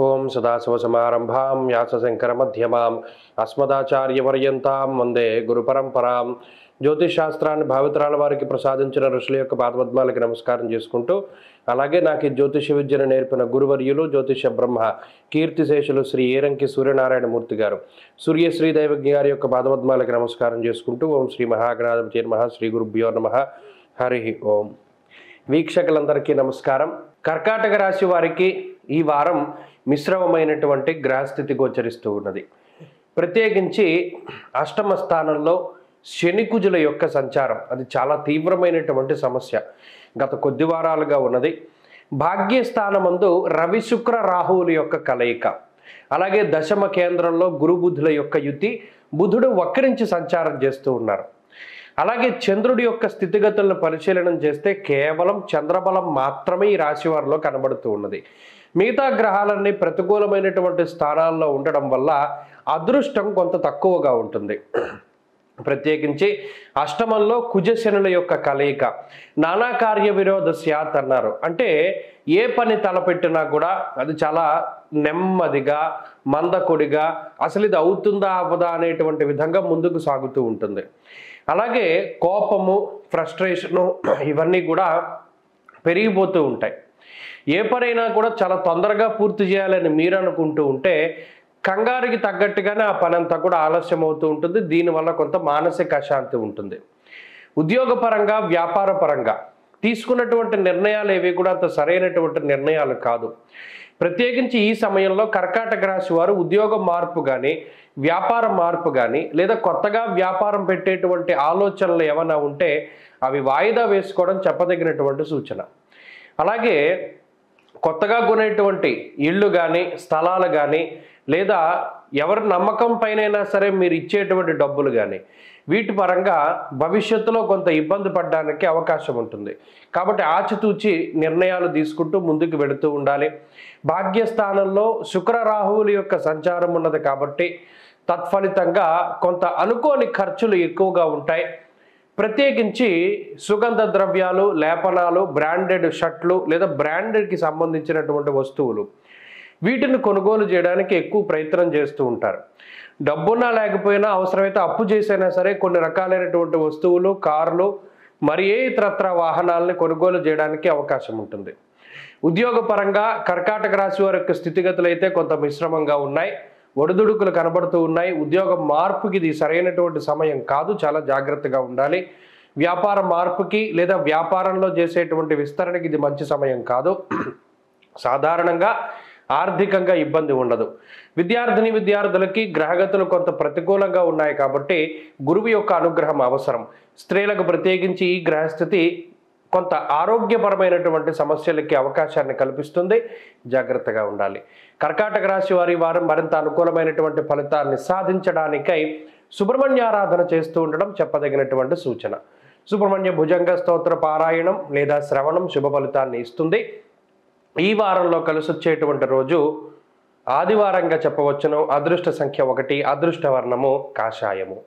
ఓం సదాశివసమారంభాం వ్యాసశంకరమధ్యమాం అస్మదాచార్యపర్యంతాం వందే గురుపరంపరాం. జ్యోతిష్ శాస్త్రాన్ని భావితరాల వారికి ప్రసాదించిన ఋషుల యొక్క పాదపద్మాలకి నమస్కారం చేసుకుంటూ, అలాగే నాకు ఈ జ్యోతిష విద్యను నేర్పిన గురువర్యులు జ్యోతిష బ్రహ్మ కీర్తిశేషులు శ్రీ ఏరంకి సూర్యనారాయణమూర్తి గారు సూర్యశ్రీ దైవజ్ఞ గారి యొక్క పాదపద్మాలకి నమస్కారం చేసుకుంటూ, ఓం శ్రీ మహాగణాధిపతి నమః, శ్రీ గురుభ్యో నమః, హరి ఓం. వీక్షకులందరికీ నమస్కారం. కర్కాటక రాశి వారికి ఈ వారం మిశ్రమమైనటువంటి గ్రహస్థితి గోచరిస్తూ ఉన్నది. ప్రత్యేకించి అష్టమ స్థానంలో శనికుజుల యొక్క సంచారం అది చాలా తీవ్రమైనటువంటి సమస్య గత కొద్ది వారాలుగా ఉన్నది. భాగ్యస్థానమందు రవి శుక్ర రాహువుల యొక్క కలయిక, అలాగే దశమ కేంద్రంలో గురు బుధుల యొక్క యుతి, బుధుడు వక్రించి సంచారం చేస్తూ ఉన్నారు. అలాగే చంద్రుడి యొక్క స్థితిగతులను పరిశీలన చేస్తే కేవలం చంద్రబలం మాత్రమే ఈ రాశి వారిలో కనబడుతూ ఉన్నది. మిగతా గ్రహాలన్నీ ప్రతికూలమైనటువంటి స్థానాల్లో ఉండడం వల్ల అదృష్టం కొంత తక్కువగా ఉంటుంది. ప్రత్యేకించి అష్టమంలో కుజశనుల యొక్క కలయిక, నానా కార్య విరోధ స్యాత్ అన్నారు. అంటే ఏ పని తలపెట్టినా కూడా అది చాలా నెమ్మదిగా, మందకొడిగా, అసలు ఇది అవుతుందా అవ్వదా అనేటువంటి విధంగా ముందుకు సాగుతూ ఉంటుంది. అలాగే కోపము, ఫ్రస్ట్రేషను ఇవన్నీ కూడా పెరిగిపోతూ ఉంటాయి. ఏ పనైనా కూడా చాలా తొందరగా పూర్తి చేయాలని మీరు అనుకుంటూ ఉంటే కంగారుకి తగ్గట్టుగానే ఆ పని అంతా కూడా ఆలస్యం అవుతూ ఉంటుంది. దీనివల్ల కొంత మానసిక అశాంతి ఉంటుంది. ఉద్యోగపరంగా, వ్యాపార పరంగా తీసుకున్నటువంటి నిర్ణయాలు ఏవి కూడా అంత సరైనటువంటి నిర్ణయాలు కాదు. ప్రత్యేకించి ఈ సమయంలో కర్కాటక రాశి వారు ఉద్యోగ మార్పు కానీ, వ్యాపార మార్పు కానీ, లేదా కొత్తగా వ్యాపారం పెట్టేటువంటి ఆలోచనలు ఏమైనా ఉంటే అవి వాయిదా వేసుకోవడం చెప్పదగినటువంటి సూచన. అలాగే కొత్తగా కొనేటువంటి ఇళ్ళు కానీ, స్థలాలు కానీ, లేదా ఎవరి నమ్మకం పైనైనా సరే మీరు ఇచ్చేటువంటి డబ్బులు కానీ, వీటి పరంగా భవిష్యత్తులో కొంత ఇబ్బంది పడడానికి అవకాశం ఉంటుంది. కాబట్టి ఆచితూచి నిర్ణయాలు తీసుకుంటూ ముందుకు వెళుతూ ఉండాలి. భాగ్యస్థానంలో శుక్ర రాహువుల యొక్క సంచారం ఉన్నది కాబట్టి తత్ఫలితంగా కొంత అనుకోని ఖర్చులు ఎక్కువగా ఉంటాయి. ప్రత్యేకించి సుగంధ ద్రవ్యాలు, లేపనాలు, బ్రాండెడ్ షర్ట్లు లేదా బ్రాండెడ్కి సంబంధించినటువంటి వస్తువులు, వీటిని కొనుగోలు చేయడానికి ఎక్కువ ప్రయత్నం చేస్తూ ఉంటారు. డబ్బున్నా లేకపోయినా అవసరమైతే అప్పు చేసైనా సరే కొన్ని రకాలైనటువంటి వస్తువులు, కార్లు, మరి ఏ ఇతరత్ర వాహనాలని కొనుగోలు చేయడానికి అవకాశం ఉంటుంది. ఉద్యోగపరంగా కర్కాటక రాశి వారి యొక్క స్థితిగతులు అయితే కొంత మిశ్రమంగా ఉన్నాయి. ఒడిదుడుకులు కనబడుతూ ఉన్నాయి. ఉద్యోగ మార్పుకి ఇది సరైనటువంటి సమయం కాదు, చాలా జాగ్రత్తగా ఉండాలి. వ్యాపార మార్పుకి లేదా వ్యాపారంలో చేసేటువంటి విస్తరణకి ఇది మంచి సమయం కాదు. సాధారణంగా ఆర్థికంగా ఇబ్బంది ఉండదు. విద్యార్థులకి గ్రహగతులు కొంత ప్రతికూలంగా ఉన్నాయి కాబట్టి గురువు యొక్క అనుగ్రహం అవసరం. స్త్రీలకు ప్రత్యేకించి ఈ గ్రహస్థితి కొంత ఆరోగ్యపరమైనటువంటి సమస్యలకి అవకాశాన్ని కల్పిస్తుంది. జాగ్రత్తగా ఉండాలి. కర్కాటక రాశి వారి వారం మరింత అనుకూలమైనటువంటి ఫలితాన్ని సాధించడానికై సుబ్రహ్మణ్యారాధన చేస్తూ ఉండడం చెప్పదగినటువంటి సూచన. సుబ్రహ్మణ్య భుజంగ స్తోత్ర పారాయణం లేదా శ్రవణం శుభ ఫలితాన్ని ఇస్తుంది. ఈ వారంలో కలిసి వచ్చేటువంటి రోజు ఆదివారంగా చెప్పవచ్చును. అదృష్ట సంఖ్య 1, అదృష్ట వర్ణము కాషాయము.